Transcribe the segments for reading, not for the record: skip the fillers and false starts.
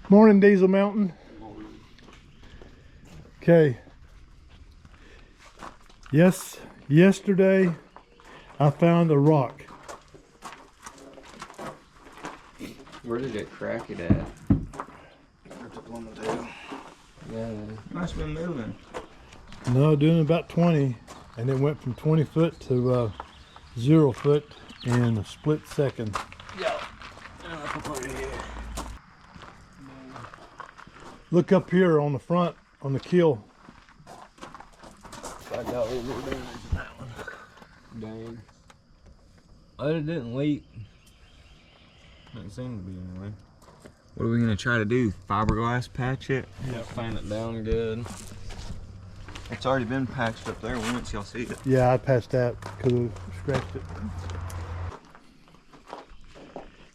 Morning, Diesel Mountain. Okay. Yes, yesterday I found a rock. Where did it crack it at? Yeah. Must have been moving. No, doing about 20, and it went from 20 foot to 0 foot in a split second. Yeah. Look up here on the front, on the keel. I got a little more damage in that one. Dang. It didn't leak. Doesn't seem to be anyway. What are we gonna try to do? Fiberglass patch it? Yeah. Fan it down good. It's already been patched up there once, y'all see it. Yeah, I passed that because I scratched it.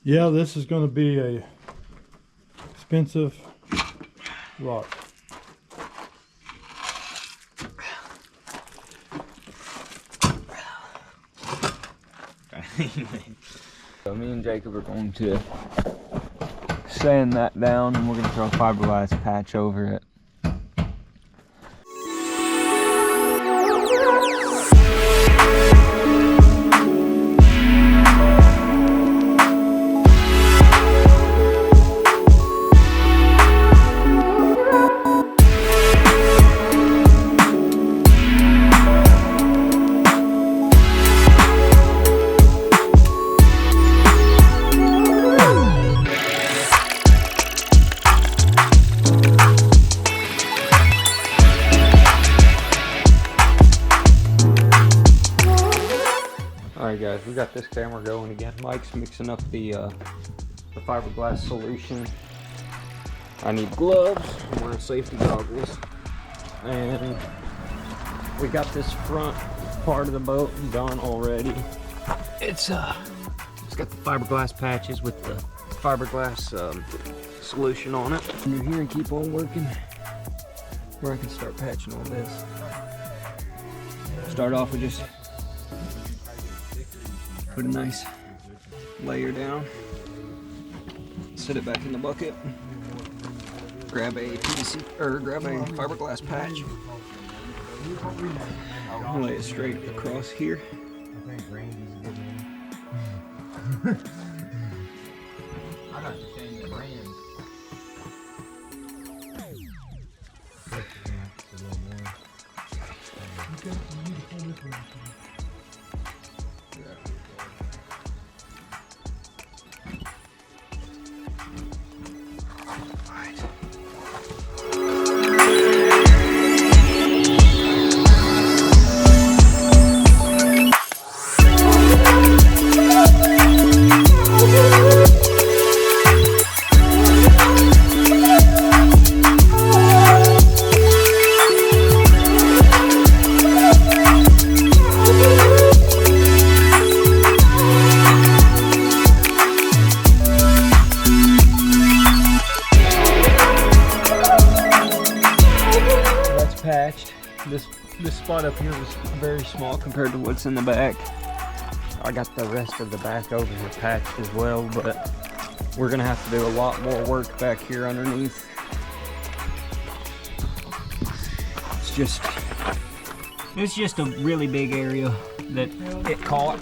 Yeah, this is going to be a expensive rock. So me and Jacob are going to sand that down and we're going to throw a fiberglass patch over it. Alright guys, we got this camera going again. Mike's mixing up the fiberglass solution. I need gloves, I'm wearing safety goggles. And we got this front part of the boat done already. It's got the fiberglass patches with the fiberglass solution on it. You're here and keep on working where I can start patching all this. Start off with just put a nice layer down, set it back in the bucket, grab a PVC or grab a fiberglass patch, lay it straight across here. Patched. This spot up here was very small compared to what's in the back. I got the rest of the back over here patched as well, but we're gonna have to do a lot more work back here underneath. It's just a really big area that it caught,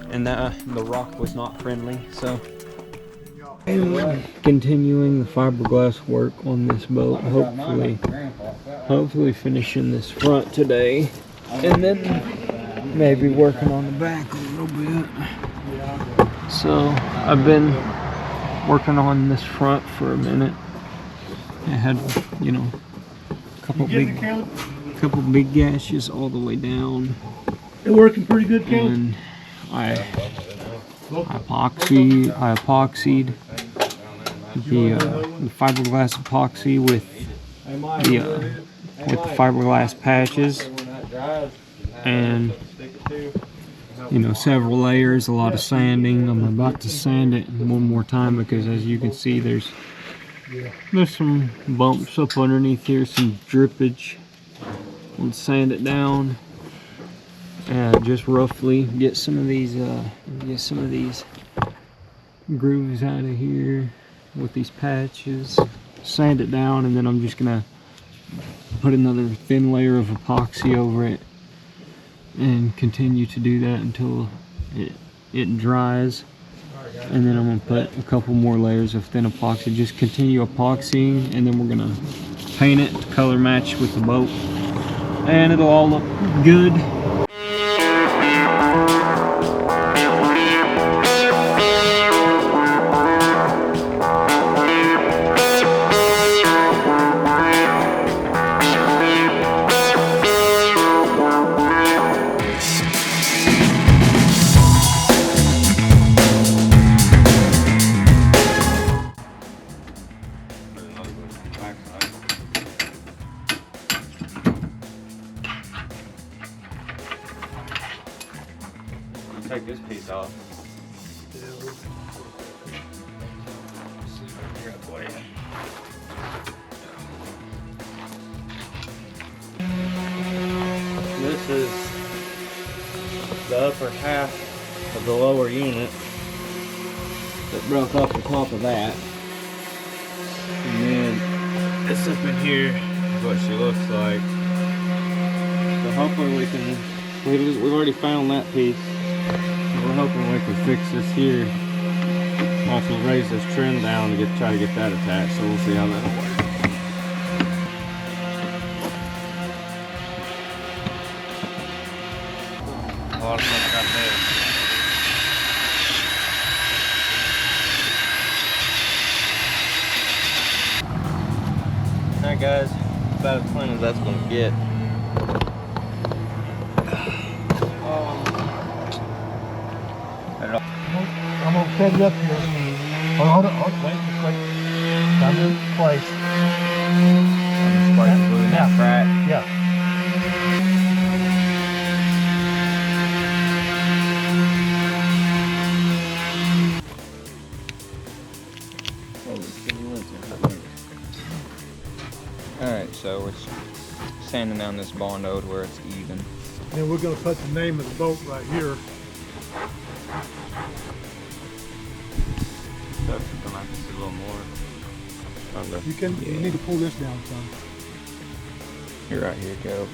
and the rock was not friendly, so. Continuing the fiberglass work on this boat, hopefully finishing this front today, and then maybe working on the back a little bit. So I've been working on this front for a minute. I had, you know, a couple big gashes all the way down. They're working pretty good, Cal. And I epoxied the fiberglass epoxy with the fiberglass patches, and you know, several layers, a lot of sanding. I'm about to sand it one more time because, as you can see, there's some bumps up underneath here, some drippage. We'll sand it down and just roughly get some of these grooves out of here. with these patches, sand it down, and then I'm just gonna put another thin layer of epoxy over it and continue to do that until it dries. And then I'm gonna put a couple more layers of thin epoxy, just continue epoxying, and then we're gonna paint it to color match with the boat, and it'll all look good. Take this piece off. This is the upper half of the lower unit that broke off the top of that. And then this up in here is what she looks like. So hopefully we can, we've already found that piece. We're hoping we can fix this here. Also raise this trim down to try to get that attached, so we'll see how that'll work. A lot of stuff got made. Alright guys, about as clean as that's gonna get. I'm gonna set it up here. Hold on, wait. Time to place. Right. Yeah. Alright, so we're sanding down this Bondo to where it's even. Then we're gonna put the name of the boat right here. Come out just a little more. You need to pull this down some. You're right here, go.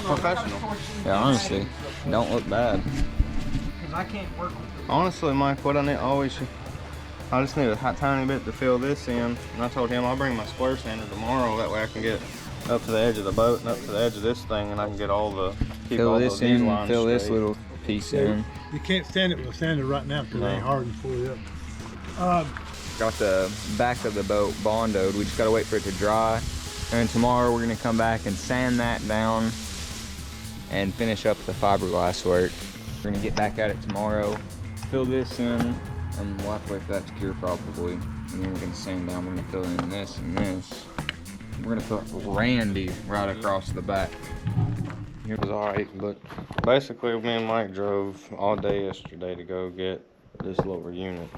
Professional. Yeah, honestly, don't look bad. I can't work with Honestly, Mike, what I need I just need a tiny bit to fill this in. And I told him I'll bring my square sander tomorrow. That way I can get up to the edge of the boat and up to the edge of this thing, and I can get all the fill this in, fill this little piece in. You can't stand it with a sander right now because it ain't hardened fully up. Got the back of the boat bondoed. We just gotta wait for it to dry. And tomorrow we're gonna come back and sand that down and finish up the fiberglass work. We're gonna get back at it tomorrow, fill this in, and we'll have to wait for that to cure probably. And then we're gonna sand down, we're gonna fill in this and this. We're gonna put Randy right across the back. It was alright, but basically me and Mike drove all day yesterday to go get this lower unit.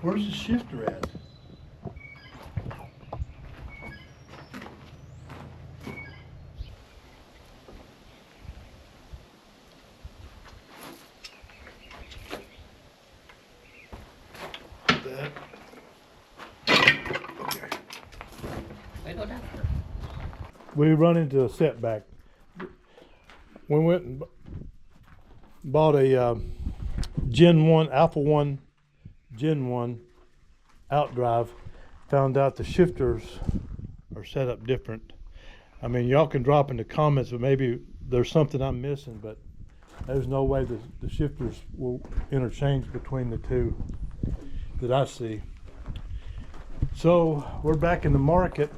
Where's the shifter at? We run into a setback. We went and bought a Gen 1, Alpha 1, Gen 1 Outdrive. Found out the shifters are set up different. I mean, y'all can drop in the comments, but maybe there's something I'm missing, but there's no way the shifters will interchange between the two that I see. So we're back in the market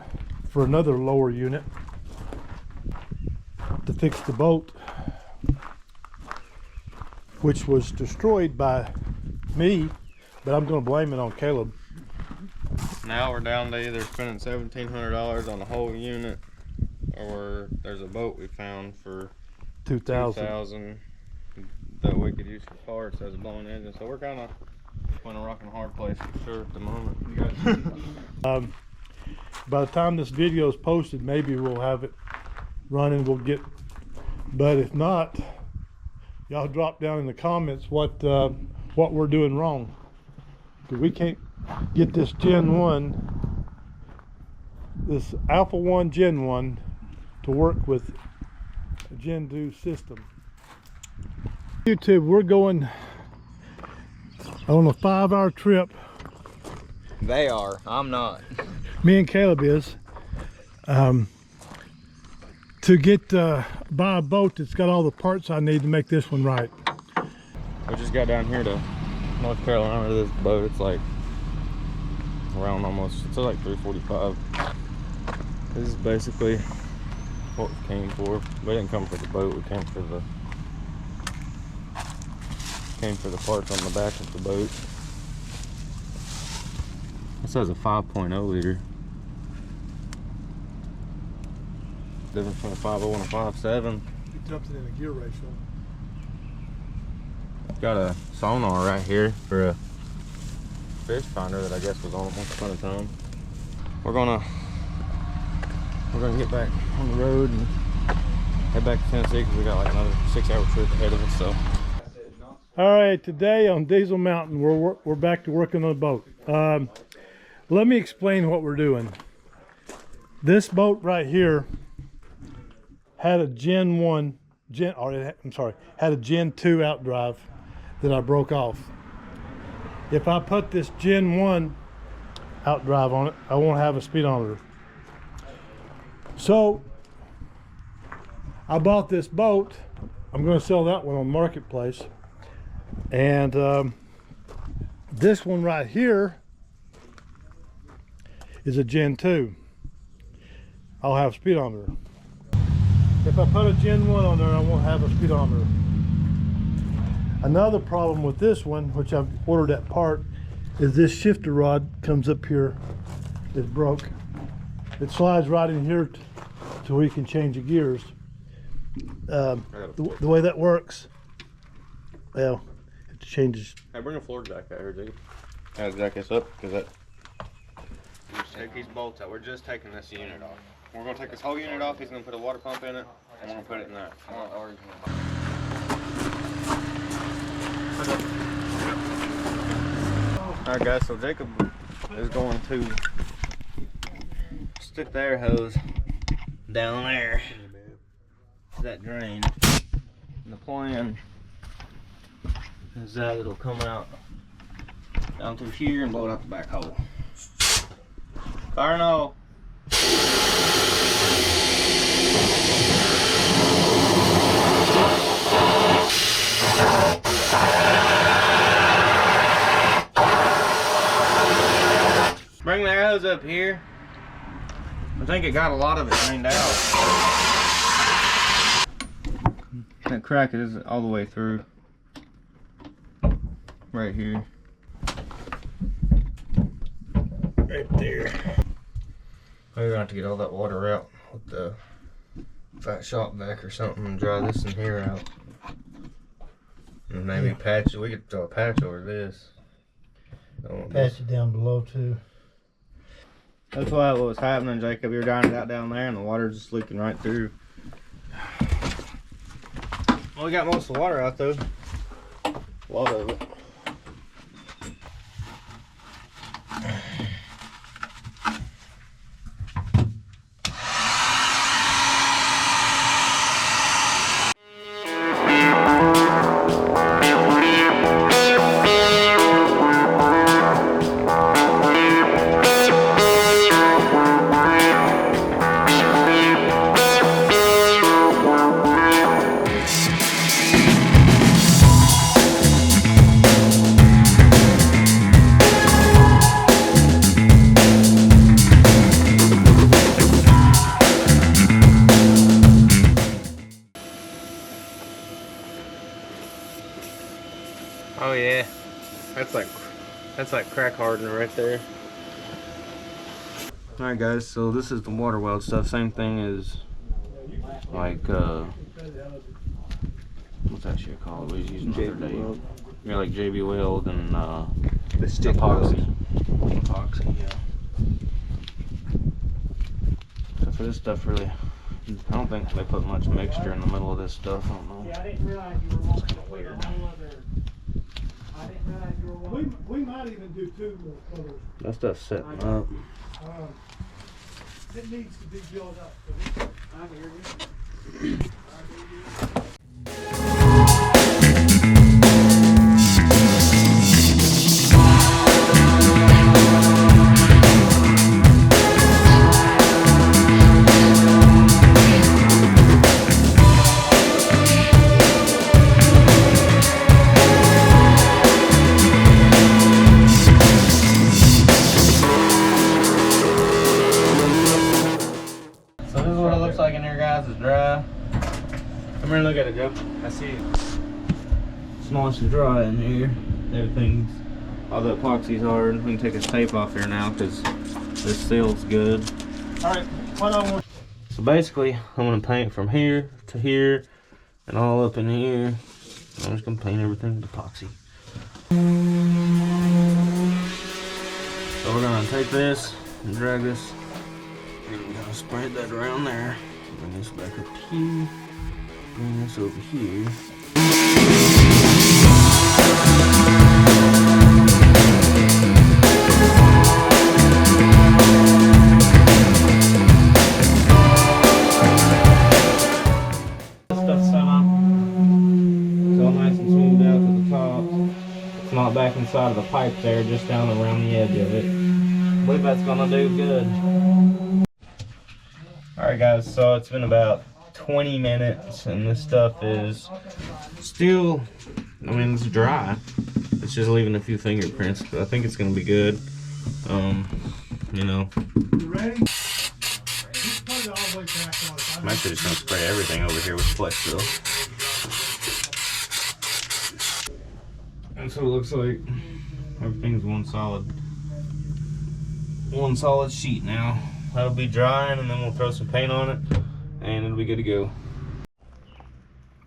for another lower unit to fix the boat, which was destroyed by me but I'm gonna blame it on Caleb. Now we're down to either spending $1,700 on the whole unit, or there's a boat we found for 2,000. that we could use for parts as a blown engine. So we're kind of in a rock and hard place for sure at the moment. By the time this video is posted, maybe we'll have it running. We'll get, but if not, y'all drop down in the comments what we're doing wrong. 'Cause we can't get this Gen 1, this Alpha 1 Gen 1 to work with a Gen 2 system. YouTube, we're going on a 5-hour trip. They are. I'm not. Me and Caleb is to get buy a boat that's got all the parts I need to make this one right. We just got down here to North Carolina to this boat. It's like around almost, it's like 3:45. This is basically what we came for. We didn't come for the boat, we came for the parts on the back of the boat. This has a 5.0 liter. Difference between a 5.0 and a 5.7. You dumped it in a gear ratio. Got a sonar right here for a fish finder that I guess was on once upon a time. We're gonna get back on the road and head back to Tennessee because we got like another 6-hour trip ahead of us. So. All right, today on Diesel Mountain, we're back to working on the boat. Let me explain what we're doing. This boat right here had a Gen 2 Outdrive that I broke off. If I put this Gen 1 Outdrive on it, I won't have a speedometer. So I bought this boat. I'm going to sell that one on Marketplace. And this one right here is a Gen 2. I'll have a speedometer. If I put a Gen 1 on there, I won't have a speedometer. Another problem with this one, which I've ordered that part, is this shifter rod comes up here. It's broke. It slides right in here so we can change the gears. The way that works, well, it changes. Hey, bring a floor jack out here, Jake. I'll jack this up because that. Take these bolts out. We're just taking this unit off. We're gonna take this whole unit off. He's gonna put a water pump in it, and we're gonna put it in that. Alright guys, so Jacob is going to stick the air hose down there to that drain. And the plan is that it'll come out down through here and blow it out the back hole. Fire and all. Bring the air hose up here. I think it got a lot of it drained out. That crack is all the way through. Right here. Right there. We're gonna have to get all that water out with the fat shop vac or something and dry this in here out. And maybe patch it. We could throw a patch over this. Patch it down below too. That's why what was happening, Jacob. You were drying it out down there and the water's just leaking right through. Well, we got most of the water out though. A lot of it. Oh yeah, that's like That's like crack hardener right there. Alright guys, so this is the water weld stuff. Same thing as like what's that shit called? We was using the other day. Yeah, like JB Weld and The stick epoxy. Epoxy, yeah. So for this stuff, really, I don't think they put much mixture in the middle of this stuff. I don't know. Yeah, I didn't realize you were It's kind of weird. We might even do 2 more colors. That stuff's setting up. It needs to be built up. I hear you. So this is what it looks like in here, guys. It's dry. Come here and look at it, Joe. I see it. It's nice and dry in here. Everything's, all the epoxy's hard. We can take this tape off here now because this seal's good. Alright, what I want. So basically, I'm going to paint from here to here and all up in here. I'm just going to paint everything with epoxy. So we're going to take this and drag this. And we're going to spread that around there. Bring this back up to here. Bring this over here. Not back inside of the pipe there, just down around the edge of it. I believe that's gonna do good. Alright guys, so it's been about 20 minutes and this stuff is still, I mean, it's dry. It's just leaving a few fingerprints, but I think it's gonna be good. You know. You ready? Just put it all the way back on it. I'm actually just gonna spray everything over here with Flex Seal. That's what it looks like. Everything's one solid sheet now. That'll be drying and then we'll throw some paint on it and it'll be good to go.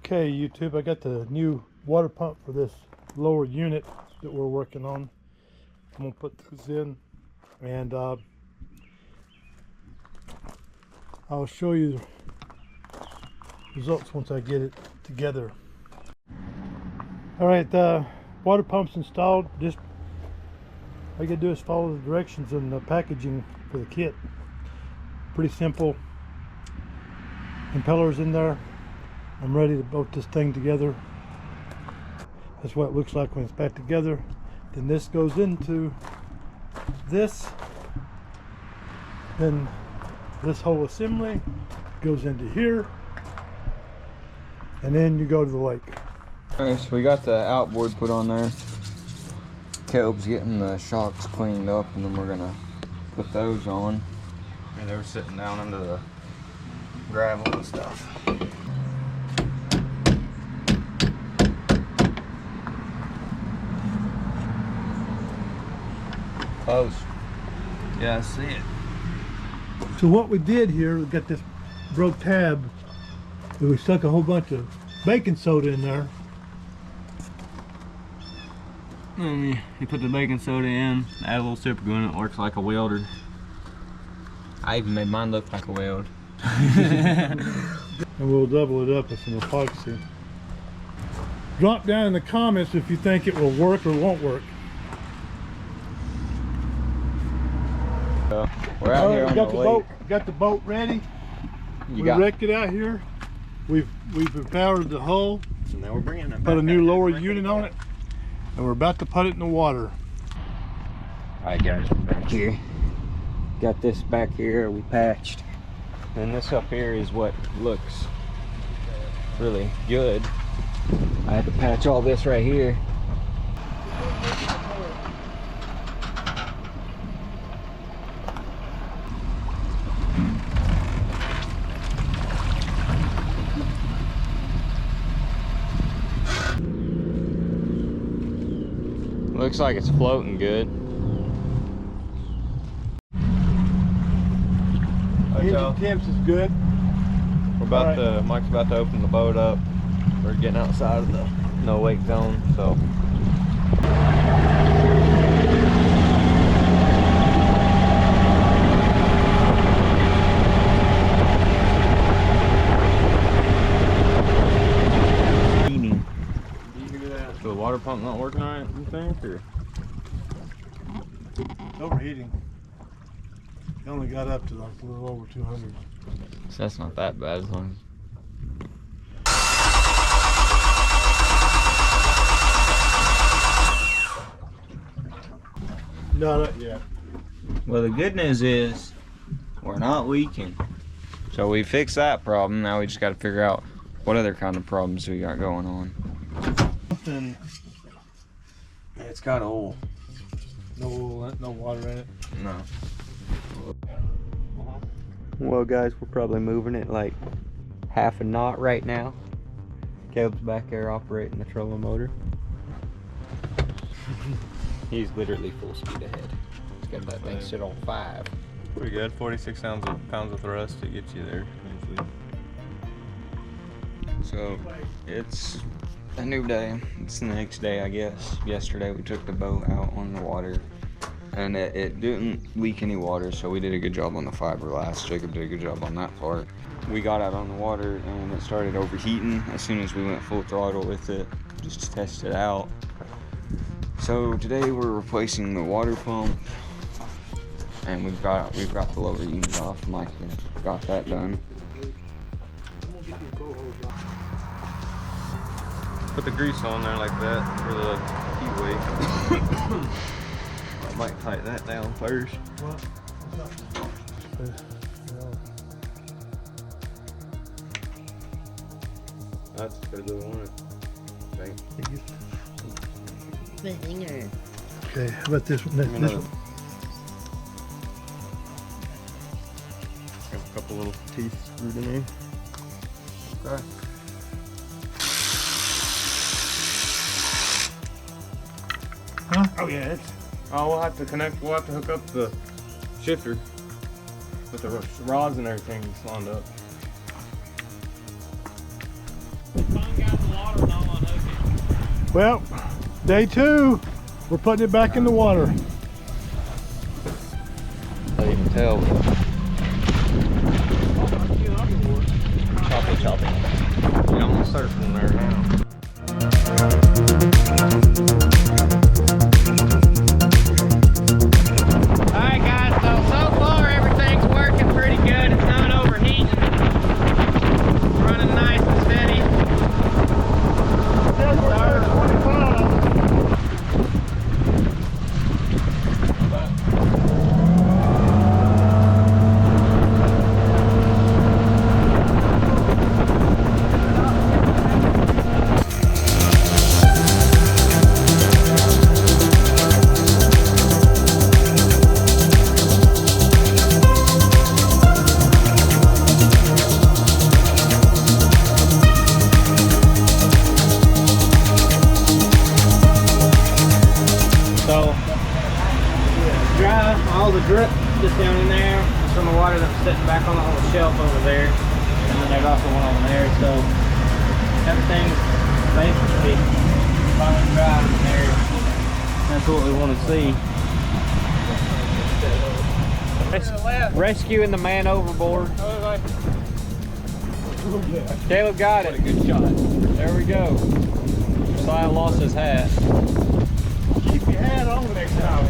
Okay, YouTube, I got the new water pump for this lower unit that we're working on. I'm gonna put those in and I'll show you the results once I get it together. Alright, water pump's installed. Just all you gotta do is follow the directions in the packaging for the kit. Pretty simple. Impellers in there. I'm ready to bolt this thing together. That's what it looks like when it's back together. Then this goes into this. Then this whole assembly goes into here. And then you go to the lake. Alright, so we got the outboard put on there. Caleb's getting the shocks cleaned up and then we're gonna put those on. And they were sitting down under the gravel and stuff. Close. Yeah, I see it. So what we did here, we got this broke tab. We stuck a whole bunch of baking soda in there. You put the baking soda in, add a little super glue, and it works like a welder. I even made mine look like a weld. And we'll double it up with some epoxy. Drop down in the comments if you think it will work or won't work. We're out here on the lake. Got the boat ready. You We got wrecked it out here. We've empowered the hull. So now we're bringing it Put a back new out lower here. unit on it. And we're about to put it in the water. Alright guys, we're back here. Got this back here we patched. And this up here is what looks really good. I had to patch all this right here. Looks like it's floating good. Engine temps is good. We're about to, Mike's about to open the boat up. We're getting outside of the no wake zone, so. So the water pump not working right, you think, or? It's overheating. It only got up to like a little over 200. So that's not that bad as long No, not yet. Well, the good news is we're not leaking. So we fixed that problem. Now we just got to figure out what other kind of problems we got going on. Something. It's got oil. No oil, no water in it. No. Well, guys, we're probably moving it like half a knot right now. Caleb's back there operating the trolling motor. He's literally full speed ahead. He's got that thing sit on 5. Pretty good. 46 pounds of thrust to get you there easily. So it's a new day. It's the next day, I guess. Yesterday we took the boat out on the water and it didn't leak any water, so we did a good job on the fiberglass. Jacob did a good job on that part. We got out on the water and it started overheating as soon as we went full throttle with it, just to test it out. So today we're replacing the water pump and we've got the lower unit off. Mike got that done. Put the grease on there like that for the heat wave. I might tighten that down first. That's a good one. Thank you. Okay, how about this one? This one? Got a couple little teeth screwed in there. Okay. Huh? Oh yeah, it's. Oh, we'll have to connect. We'll have to hook up the shifter with the rods and everything lined up. Well, day 2, we're putting it back in the water. I can tell. Choppy. Yeah, I'm gonna start from there now. Alright guys, so far everything's working pretty good. It's not overheating. It's running nice and steady. All the drip just down in there. It's from the water that was sitting back on the little shelf over there. And then there's also one over there. So everything's basically fine and dry in there. That's what we want to see. Rescuing the man overboard. Caleb got it. Good shot. There we go. Josiah lost his hat. Keep your hat on next time.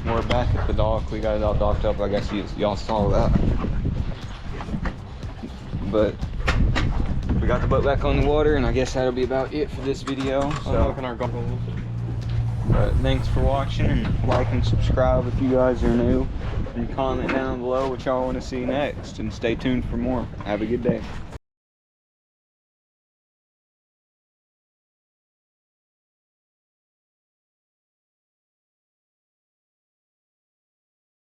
We're back at the dock. We got it all docked up. I guess y'all saw that. but we got the boat back on the water, and I guess that'll be about it for this video. So, Unlocking our goggles. but thanks for watching, and like and subscribe if you guys are new, and comment down below what y'all want to see next, and stay tuned for more. Have a good day.